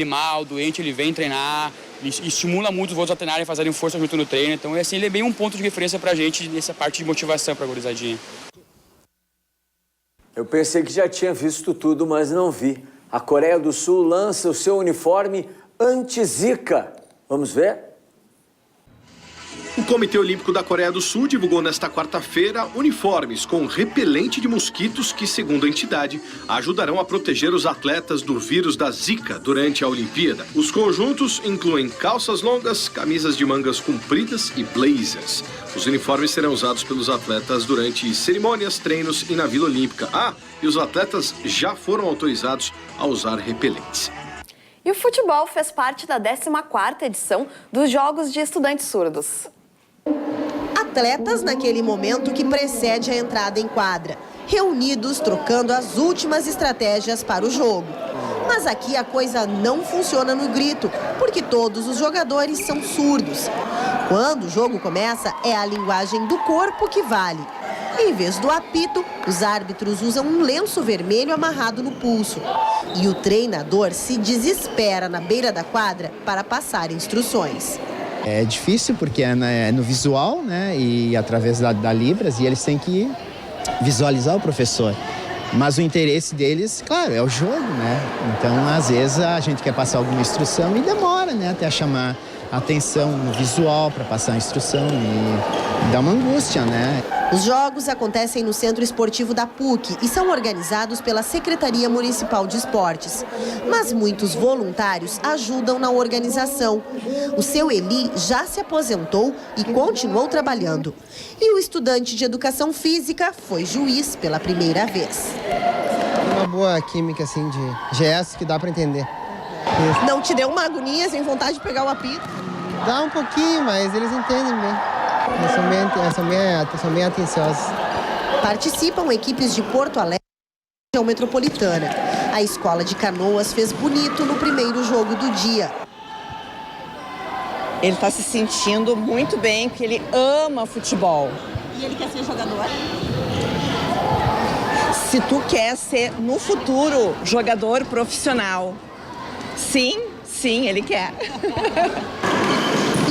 mal, doente, ele vem treinar, ele estimula muito os outros a treinarem e fazerem força junto no treino. Então, assim, ele é bem um ponto de referência para a gente nessa parte de motivação para a gurizadinha. Eu pensei que já tinha visto tudo, mas não vi. A Coreia do Sul lança o seu uniforme anti-Zika. Vamos ver? O Comitê Olímpico da Coreia do Sul divulgou nesta quarta-feira uniformes com repelente de mosquitos que, segundo a entidade, ajudarão a proteger os atletas do vírus da Zika durante a Olimpíada. Os conjuntos incluem calças longas, camisas de mangas compridas e blazers. Os uniformes serão usados pelos atletas durante cerimônias, treinos e na Vila Olímpica. E os atletas já foram autorizados a usar repelentes. E o futebol fez parte da 14ª edição dos Jogos de Estudantes Surdos. Atletas naquele momento que precede a entrada em quadra, reunidos trocando as últimas estratégias para o jogo. Mas aqui a coisa não funciona no grito, porque todos os jogadores são surdos. Quando o jogo começa, é a linguagem do corpo que vale. Em vez do apito, os árbitros usam um lenço vermelho amarrado no pulso. E o treinador se desespera na beira da quadra para passar instruções. É difícil porque é no visual, né, e através da Libras, e eles têm que visualizar o professor. Mas o interesse deles, claro, é o jogo, né? Então, às vezes, a gente quer passar alguma instrução e demora, né, até chamar a atenção no visual para passar a instrução e dá uma angústia, né? Os jogos acontecem no Centro Esportivo da PUC e são organizados pela Secretaria Municipal de Esportes. Mas muitos voluntários ajudam na organização. O seu Eli já se aposentou e continuou trabalhando. E o estudante de Educação Física foi juiz pela primeira vez. Uma boa química, assim, de gestos que dá para entender. Não te deu uma agonia, sem vontade de pegar o apito? Dá um pouquinho, mas eles entendem bem. São bem atenciosos. Participam equipes de Porto Alegre e região metropolitana. A escola de Canoas fez bonito no primeiro jogo do dia. Ele está se sentindo muito bem, porque ele ama futebol. E ele quer ser jogador? Se tu quer ser, no futuro, jogador profissional, sim, ele quer.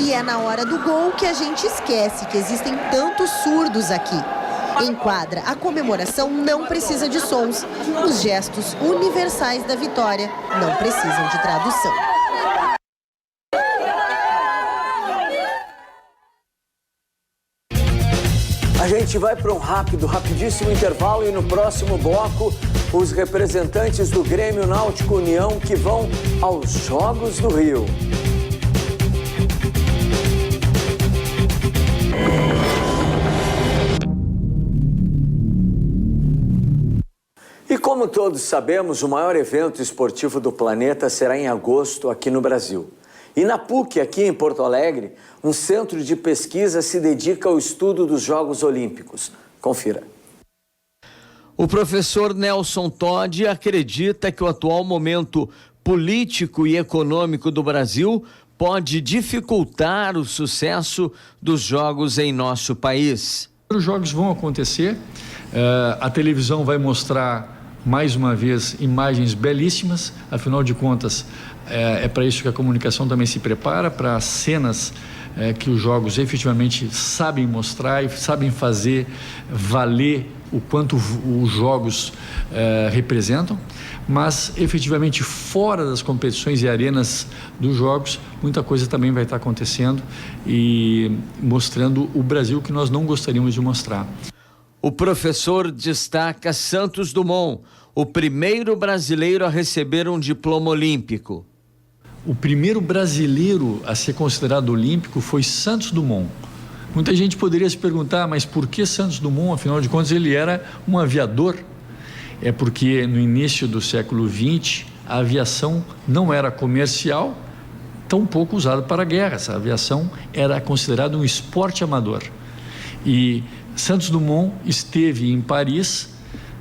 E é na hora do gol que a gente esquece que existem tantos surdos aqui. Em quadra, a comemoração não precisa de sons. Os gestos universais da vitória não precisam de tradução. A gente vai para um rapidíssimo intervalo e no próximo bloco, os representantes do Grêmio Náutico União que vão aos Jogos do Rio. E como todos sabemos, o maior evento esportivo do planeta será em agosto aqui no Brasil. E na PUC, aqui em Porto Alegre, um centro de pesquisa se dedica ao estudo dos Jogos Olímpicos. Confira. O professor Nelson Todd acredita que o atual momento político e econômico do Brasil pode dificultar o sucesso dos Jogos em nosso país. Os Jogos vão acontecer, a televisão vai mostrar mais uma vez imagens belíssimas, afinal de contas é para isso que a comunicação também se prepara, para cenas que os jogos efetivamente sabem mostrar e sabem fazer valer o quanto os jogos representam, mas efetivamente fora das competições e arenas dos jogos, muita coisa também vai estar acontecendo e mostrando o Brasil que nós não gostaríamos de mostrar. O professor destaca Santos Dumont, o primeiro brasileiro a receber um diploma olímpico. O primeiro brasileiro a ser considerado olímpico foi Santos Dumont. Muita gente poderia se perguntar, mas por que Santos Dumont? Afinal de contas, ele era um aviador. É porque no início do século XX, a aviação não era comercial, tão pouco usada para a guerra. Essa aviação era considerada um esporte amador. E Santos Dumont esteve em Paris,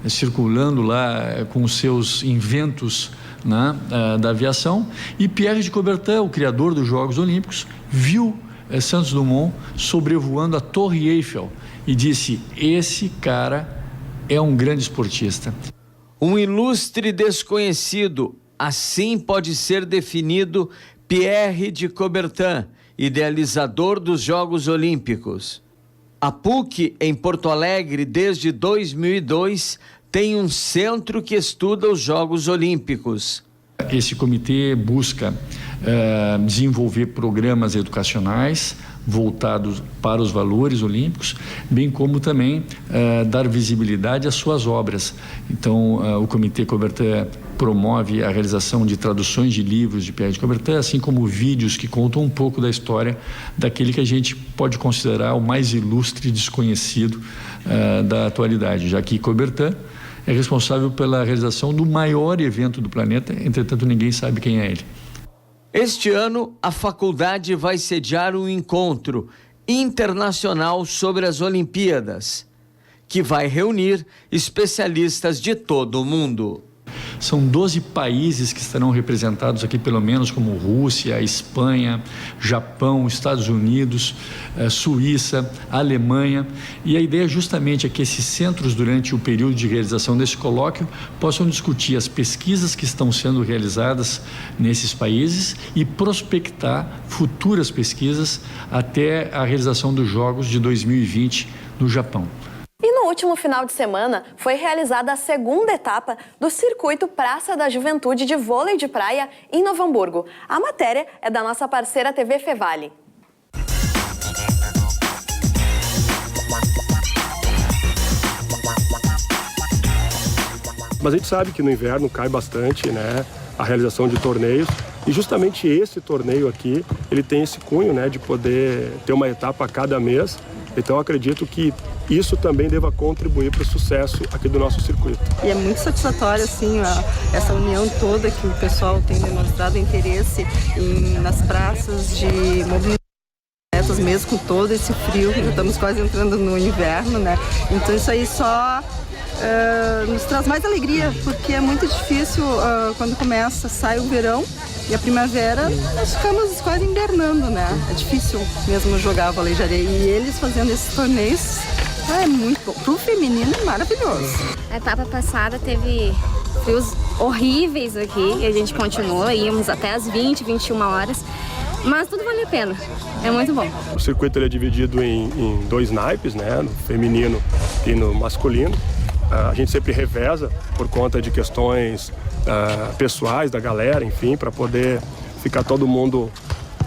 circulando lá com os seus inventos, né, da aviação, e Pierre de Coubertin, o criador dos Jogos Olímpicos, viu Santos Dumont sobrevoando a Torre Eiffel e disse: esse cara é um grande esportista. Um ilustre desconhecido, assim pode ser definido Pierre de Coubertin, idealizador dos Jogos Olímpicos. A PUC, em Porto Alegre, desde 2002, tem um centro que estuda os Jogos Olímpicos. Esse comitê busca desenvolver programas educacionais voltados para os valores olímpicos, bem como também dar visibilidade às suas obras. Então, o Comitê Coubertin promove a realização de traduções de livros de Pierre de Coubertin, assim como vídeos que contam um pouco da história daquele que a gente pode considerar o mais ilustre desconhecido da atualidade, já que Coubertin é responsável pela realização do maior evento do planeta, entretanto ninguém sabe quem é ele. Este ano, a faculdade vai sediar um encontro internacional sobre as Olimpíadas, que vai reunir especialistas de todo o mundo. São 12 países que estarão representados aqui, pelo menos, como Rússia, Espanha, Japão, Estados Unidos, Suíça, Alemanha. E a ideia justamente é que esses centros, durante o período de realização desse colóquio, possam discutir as pesquisas que estão sendo realizadas nesses países e prospectar futuras pesquisas até a realização dos Jogos de 2020 no Japão. E no último final de semana foi realizada a segunda etapa do Circuito Praça da Juventude de Vôlei de Praia em Novo Hamburgo. A matéria é da nossa parceira TV Fevale. Mas a gente sabe que no inverno cai bastante, né, a realização de torneios. E justamente esse torneio aqui, ele tem esse cunho, né, de poder ter uma etapa a cada mês. Então eu acredito que isso também deva contribuir para o sucesso aqui do nosso circuito. E é muito satisfatório, assim, essa união toda que o pessoal tem demonstrado interesse nas praças de movimento, mesmo com todo esse frio, já estamos quase entrando no inverno, né? Então isso aí só nos traz mais alegria, porque é muito difícil quando sai o verão e a primavera, nós ficamos quase invernando, né? É difícil mesmo jogar vôlei de areia. E eles fazendo esses torneios é muito bom. Pro feminino é maravilhoso. A etapa passada teve frios horríveis aqui e a gente continuou, íamos até as 20, 21 horas. Mas tudo vale a pena, é muito bom. O circuito ele é dividido em 2 naipes, né? No feminino e no masculino. A gente sempre reveza por conta de questões pessoais da galera, enfim, para poder ficar todo mundo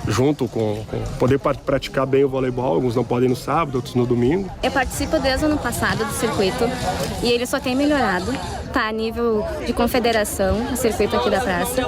junto com poder praticar bem o voleibol. Alguns não podem no sábado, outros no domingo. Eu participo desde o ano passado do circuito e ele só tem melhorado. Tá a nível de confederação, o circuito aqui da praça.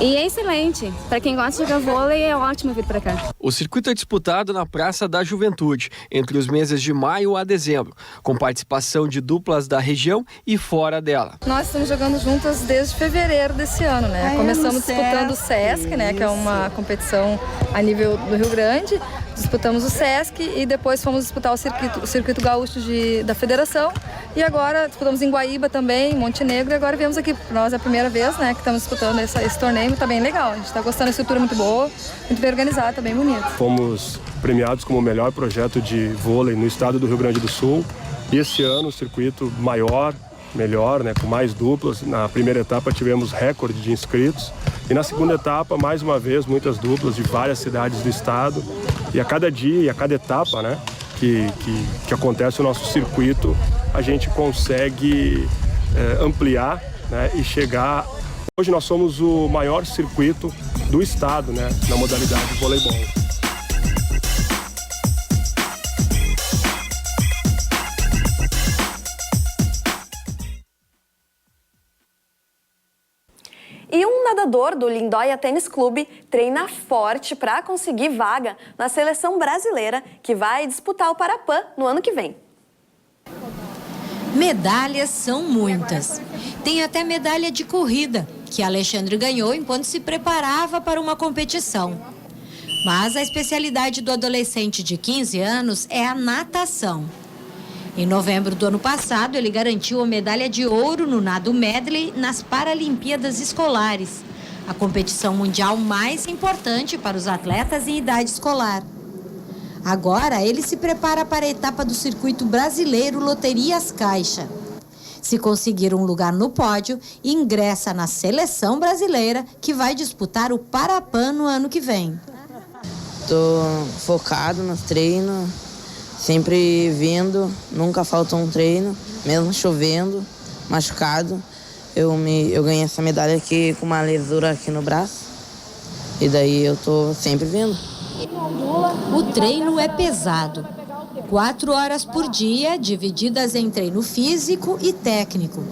E é excelente. Para quem gosta de jogar vôlei, é ótimo vir para cá. O circuito é disputado na Praça da Juventude, entre os meses de maio a dezembro, com participação de duplas da região e fora dela. Nós estamos jogando juntas desde fevereiro desse ano, né? Começamos disputando o SESC, né? Que é uma competição a nível do Rio Grande. Disputamos o SESC e depois fomos disputar o circuito gaúcho da federação. E agora disputamos em Guaíba também, em Montenegro. E agora viemos aqui, nós é a primeira vez, né, que estamos disputando esse torneio. Tá bem legal, a gente está gostando da estrutura muito boa, muito bem organizada, tá bem bonito. Fomos premiados como o melhor projeto de vôlei no estado do Rio Grande do Sul. E esse ano o circuito melhor, né, com mais duplas. Na primeira etapa tivemos recorde de inscritos. E na segunda etapa, mais uma vez, muitas duplas de várias cidades do estado. E a cada dia e a cada etapa, né, que acontece o nosso circuito, a gente consegue ampliar, né, e chegar. Hoje nós somos o maior circuito do estado, né, na modalidade de voleibol. E um nadador do Lindóia Tênis Clube treina forte para conseguir vaga na seleção brasileira, que vai disputar o Parapan no ano que vem. Medalhas são muitas. Tem até medalha de corrida, que Alexandre ganhou enquanto se preparava para uma competição. Mas a especialidade do adolescente de 15 anos é a natação. Em novembro do ano passado, ele garantiu a medalha de ouro no nado medley nas Paralimpíadas Escolares, a competição mundial mais importante para os atletas em idade escolar. Agora, ele se prepara para a etapa do circuito brasileiro Loterias Caixa. Se conseguir um lugar no pódio, ingressa na seleção brasileira, que vai disputar o Parapan no ano que vem. Estou focado nos treinos. Sempre vindo, nunca falta um treino, mesmo chovendo, machucado. Eu ganhei essa medalha aqui com uma lesura aqui no braço. E daí eu tô sempre vindo. O treino é pesado. 4 horas por dia, divididas em treino físico e técnico.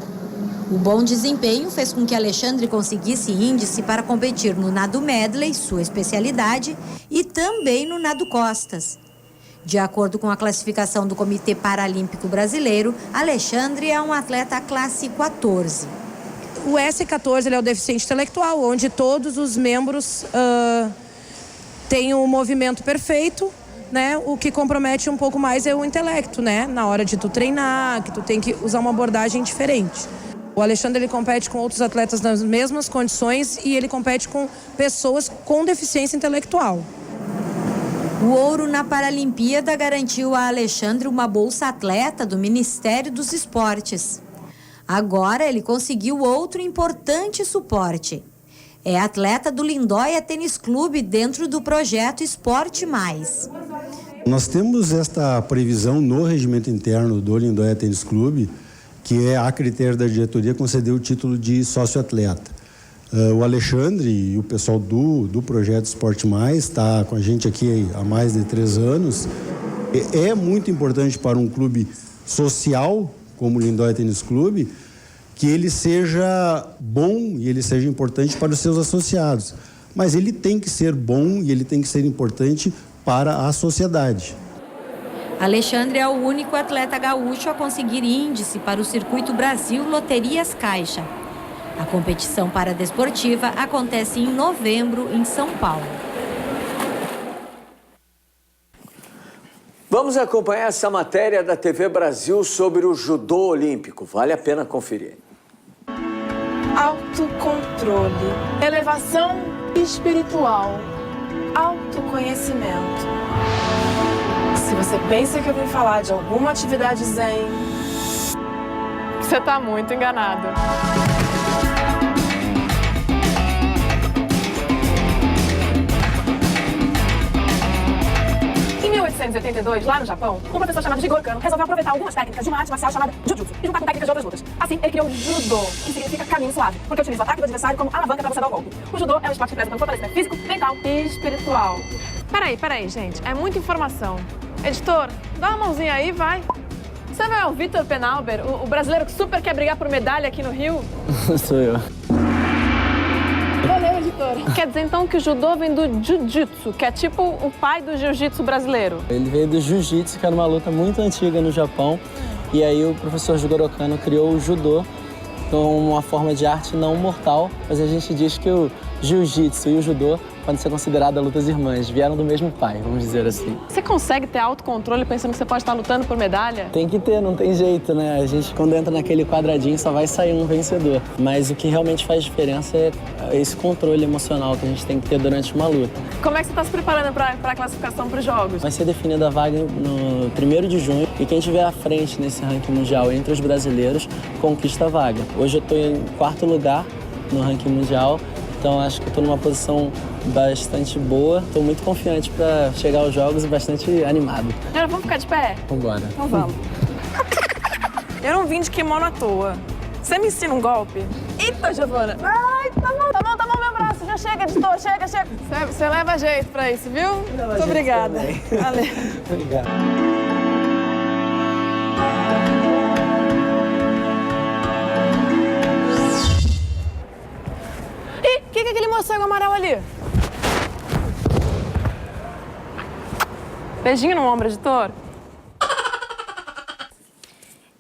O bom desempenho fez com que Alexandre conseguisse índice para competir no nado medley, sua especialidade, e também no nado costas. De acordo com a classificação do Comitê Paralímpico Brasileiro, Alexandre é um atleta classe 14. O S14 ele é o deficiente intelectual, onde todos os membros têm um movimento perfeito, né? O que compromete um pouco mais é o intelecto, né? Na hora de tu treinar, que tu tem que usar uma abordagem diferente. O Alexandre ele compete com outros atletas nas mesmas condições e ele compete com pessoas com deficiência intelectual. O ouro na Paralimpíada garantiu a Alexandre uma bolsa atleta do Ministério dos Esportes. Agora ele conseguiu outro importante suporte. É atleta do Lindóia Tênis Clube dentro do projeto Esporte Mais. Nós temos esta previsão no regimento interno do Lindóia Tênis Clube, que é a critério da diretoria conceder o título de sócio-atleta. O Alexandre e o pessoal do projeto Esporte Mais está com a gente aqui há mais de 3 anos. É muito importante para um clube social como o Lindóia Tênis Clube que ele seja bom e ele seja importante para os seus associados. Mas ele tem que ser bom e ele tem que ser importante para a sociedade. Alexandre é o único atleta gaúcho a conseguir índice para o Circuito Brasil Loterias Caixa. A competição paradesportiva acontece em novembro em São Paulo. Vamos acompanhar essa matéria da TV Brasil sobre o judô olímpico. Vale a pena conferir. Autocontrole, elevação espiritual, autoconhecimento. Se você pensa que eu vim falar de alguma atividade zen, você está muito enganado. Em 1882, lá no Japão, um professor chamado Jigoro Kano resolveu aproveitar algumas técnicas de uma arte marcial chamada Jujutsu e juntar com técnicas de outras lutas. Assim, ele criou o Judô, que significa caminho suave, porque utiliza o ataque do adversário como alavanca para você dar o golpe. O Judô é um esporte que preza pelo fortalecimento físico, mental e espiritual. Peraí, gente. É muita informação. Editor, dá uma mãozinha aí, vai. Você não é o Vitor Penalber, o brasileiro que super quer brigar por medalha aqui no Rio? Sou eu. Valeu, editor. Quer dizer, então, que o judô vem do jiu-jitsu, que é tipo o pai do jiu-jitsu brasileiro? Ele veio do jiu-jitsu, que era uma luta muito antiga no Japão. E aí o professor Jigoro Kano criou o judô como uma forma de arte não mortal. Mas a gente diz que o jiu-jitsu e o judô podem ser consideradas lutas irmãs. Vieram do mesmo pai, vamos dizer assim. Você consegue ter autocontrole pensando que você pode estar lutando por medalha? Tem que ter, não tem jeito, né? A gente, quando entra naquele quadradinho, só vai sair um vencedor. Mas o que realmente faz diferença é esse controle emocional que a gente tem que ter durante uma luta. Como é que você está se preparando para a classificação para os Jogos? Vai ser definida a vaga no 1º de junho e quem estiver à frente nesse ranking mundial entre os brasileiros conquista a vaga. Hoje eu estou em 4º lugar no ranking mundial. Então acho que estou numa posição bastante boa. Estou muito confiante para chegar aos Jogos e bastante animado. Agora vamos ficar de pé? Vambora. Então vamos. Eu não vim de kimono à toa. Você me ensina um golpe? Eita, Giovana! Ai, tá bom, meu braço. Já chega, editor, chega. Você leva jeito pra isso, viu? Muito obrigada. Valeu. Obrigado. O que é aquele morcego amarelo ali? Beijinho no ombro, editor.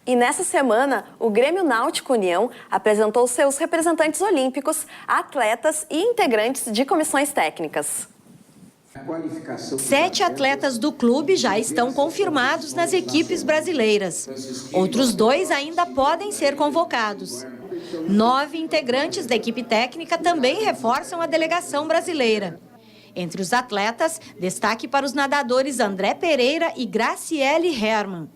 E nessa semana, o Grêmio Náutico União apresentou seus representantes olímpicos, atletas e integrantes de comissões técnicas. 7 atletas do clube já estão confirmados nas equipes brasileiras. Outros 2 ainda podem ser convocados. 9 integrantes da equipe técnica também reforçam a delegação brasileira. Entre os atletas, destaque para os nadadores André Pereira e Graciele Hermann.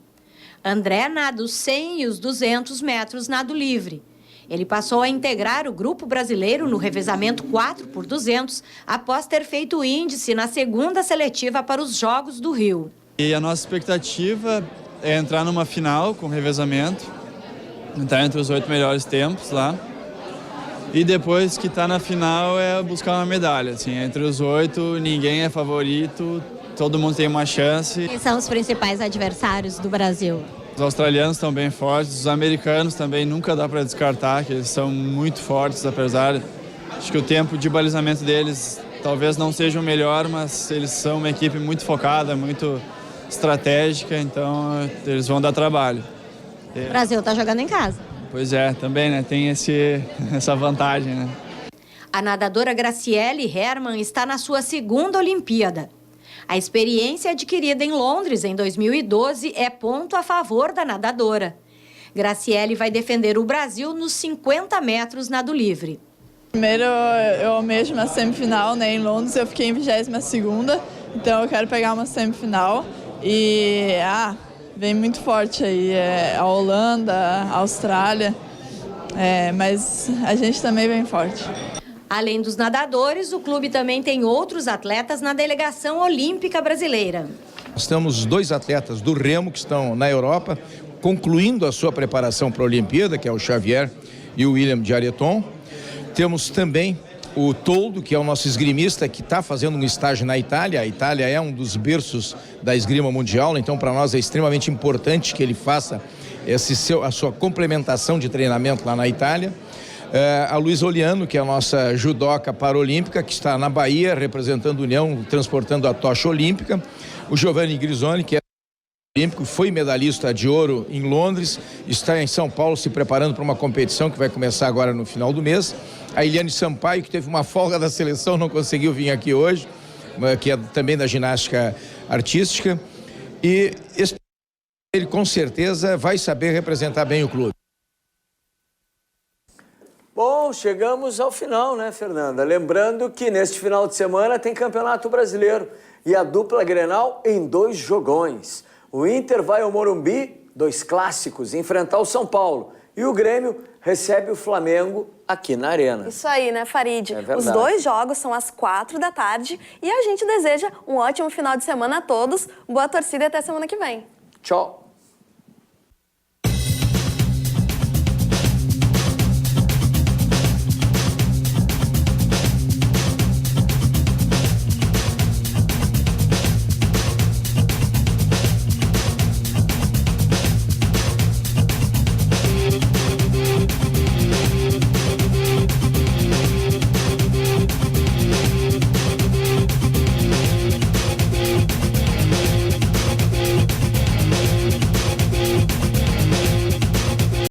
André nada os 100 e os 200 metros nado livre. Ele passou a integrar o grupo brasileiro no revezamento 4x200 após ter feito o índice na segunda seletiva para os Jogos do Rio. E a nossa expectativa é entrar numa final com revezamento, entrar entre os 8 melhores tempos lá. E depois que está na final é buscar uma medalha. Assim, entre os 8 ninguém é favorito, todo mundo tem uma chance. Quem são os principais adversários do Brasil? Os australianos estão bem fortes, os americanos também nunca dá para descartar, que eles são muito fortes, apesar acho que o tempo de balizamento deles talvez não seja o melhor, mas eles são uma equipe muito focada, muito estratégica, então eles vão dar trabalho. O Brasil está jogando em casa. Pois é, também, né? Tem essa vantagem, né? A nadadora Graciele Hermann está na sua segunda Olimpíada. A experiência adquirida em Londres em 2012 é ponto a favor da nadadora. Graciele vai defender o Brasil nos 50 metros nado livre. Primeiro, eu almejo uma semifinal, né? Em Londres eu fiquei em 22ª, então eu quero pegar uma semifinal. E vem muito forte aí, a Holanda, a Austrália, mas a gente também vem forte. Além dos nadadores, o clube também tem outros atletas na delegação olímpica brasileira. Nós temos 2 atletas do remo que estão na Europa, concluindo a sua preparação para a Olimpíada, que é o Xavier e o William de Areton. Temos também o Toldo, que é o nosso esgrimista, que está fazendo um estágio na Itália. A Itália é um dos berços da esgrima mundial, então para nós é extremamente importante que ele faça a sua complementação de treinamento lá na Itália. A Luísa Oliano, que é a nossa judoca paralímpica, que está na Bahia, representando a União, transportando a tocha olímpica. O Giovanni Grisoni, que é olímpico, foi medalhista de ouro em Londres, está em São Paulo se preparando para uma competição que vai começar agora no final do mês. A Eliane Sampaio, que teve uma folga da seleção, não conseguiu vir aqui hoje, que é também da ginástica artística. E ele com certeza vai saber representar bem o clube. Bom, chegamos ao final, né, Fernanda? Lembrando que neste final de semana tem Campeonato Brasileiro e a dupla Grenal em 2 jogões. O Inter vai ao Morumbi, 2 clássicos, enfrentar o São Paulo. E o Grêmio recebe o Flamengo aqui na Arena. Isso aí, né, Farid? É Os 2 jogos são às 4 da tarde e a gente deseja um ótimo final de semana a todos. Boa torcida e até semana que vem. Tchau.